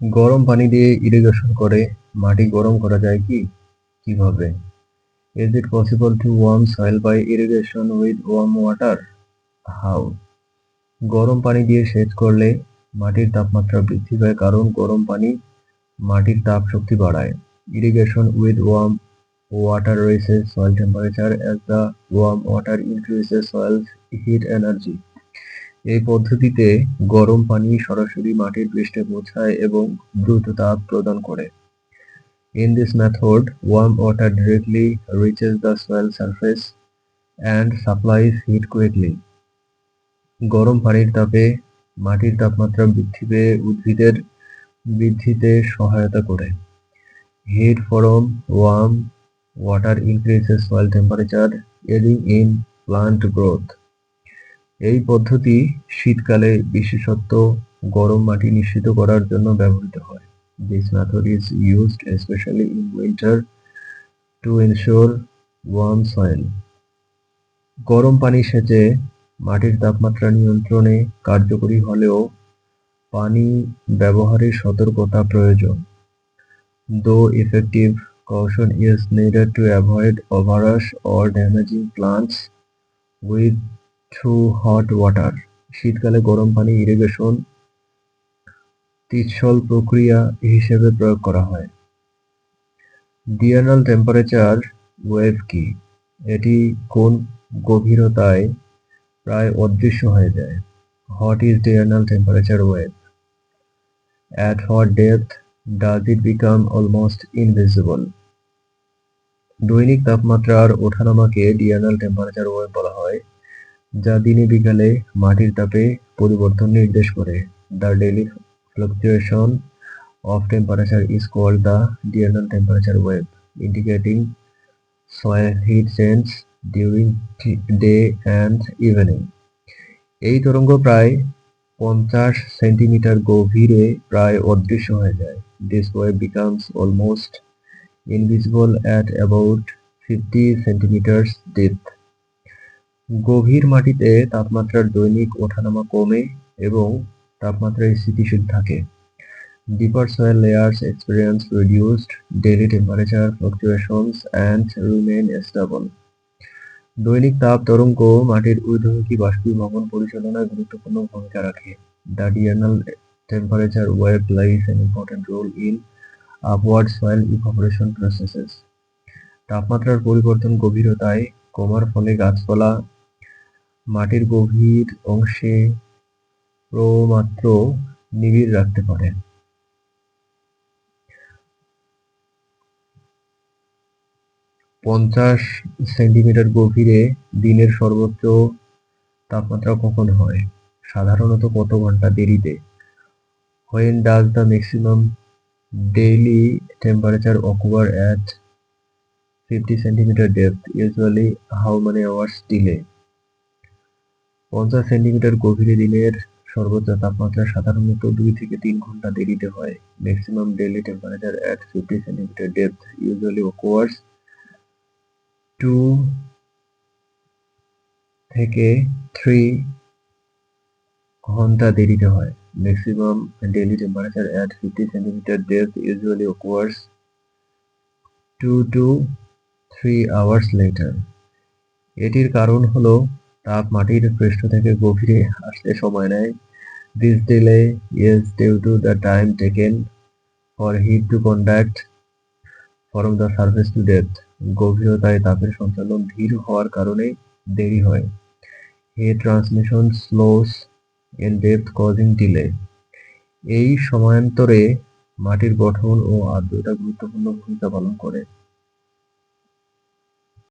গরম পানি দিয়ে ইরিগেশন করে মাটি গরম করা যায় কি? কিভাবে? Is it possible to warm soil by irrigation with warm water? How? গরম পানি দিয়ে সেচ করলে মাটির তাপমাত্রা বৃদ্ধি পায় কারণ গরম পানি মাটির তাপ শক্তি বাড়ায়। Irrigation with warm water raises soil temperature as the warm water increases soil's heat energy. এই পদ্ধতিতে গরম পানি সরাসরি মাটির পৃষ্ঠে পৌঁছায় এবং দ্রুত তাপ প্রদান করে। In this method, warm water directly reaches the soil surface and supplies heat quickly. গরম পানির তাপে মাটির তাপমাত্রা বৃদ্ধি পেয়ে উদ্ভিদের বৃদ্ধিতে সহায়তা করে। Heat from warm water increases soil temperature, aiding in plant growth. এই পদ্ধতি শীতকালে বিশেষত গরম মাটি নিশ্চিত করার জন্য ব্যবহৃত হয়। This method is used especially in winter to ensure warm soil. গরম পানি সেচে মাটির তাপমাত্রা নিয়ন্ত্রণে কার্যকরী হলেও পানি ব্যবহারে সতর্কতা প্রয়োজন। Though effective caution is needed to avoid overrush or damaging plants with too hot water. শীতকালে গরম পানি ইরিগেশন তিতসল প্রক্রিয়া হিসেবে প্রয়োগ করা হয়। ডিয়ারনাল টেম্পারেচার ওয়েভ কি? এটি কোন গভীরতায় প্রায় অদৃশ্য হয়ে যায়? What is diurnal temperature wave? At what depth does it become almost invisible? দৈনিক তাপমাত্রার ওঠানামাকে ডিয়ারনাল টেম্পারেচার ওয়েভ বলা হয়, যা দিনে বিকালে মাটির তাপে পরিবর্তন নির্দেশ করে। The daily fluctuation of temperature is called the diurnal temperature wave, indicating soil heat change during day and evening. এই তরঙ্গ প্রায় 50 সেন্টিমিটার গভীরে প্রায় অদৃশ্য হয়ে যায়। This wave becomes almost invisible at about 50 centimeters depth. গভীর মাটিতে তাপমাত্রার দৈনিক ওঠানামা কমে এবং তাপমাত্রা স্থিতিশীল থাকে। Deeper soil layers experience reduced daily temperature fluctuations and remain stable. দৈনিক তাপ তরঙ্গ মাটির ঊর্ধ্বমুখী বাষ্পীভবন পরিচালনায় গুরুত্বপূর্ণ ভূমিকা রাখে। The diurnal temperature wave plays an important role in upward soil evaporation processes. তাপমাত্রার পরিবর্তন গভীরতায় কমার ফলে গাছপালা মাটির গভীর অংশে প্রমাত্র নিবিড় রাখতে পারে। 50 সেন্টিমিটার গভীরে দিনের সর্বোচ্চ তাপমাত্রা কখন হয়? সাধারণত কত ঘন্টা দেরিতে? When does the maximum daily temperature occur at 50 centimeter depth? Usually how many hours delay? 50 centimetre গভীরে দিনের সর্বোচ্চ তাপমাত্রা সাধারণত 2 থেকে 3 ঘন্টা দেরিতে হয়। Maximum daily temperature at 50 centimeter depth usually occurs 2 থেকে 3 ঘন্টা দেরিতে হয়। Maximum daily temperature at 50 centimeter depth usually occurs 2 to 3 hours later. এটির কারণ হলো তাপ মাটির পৃষ্ঠ থেকে গভীরে আসতে সময় নেয়। This delay is due to the time taken for heat to conduct from the surface to depth. গভীরতায় তাপের সঞ্চালন ধীর হওয়ার কারণে দেরি হয়। Heat transmission slows in depth causing delay. এই সময়ান্তরে মাটির গঠন ও আর্দ্রতা গুরুত্বপূর্ণ ভূমিকা পালন করে।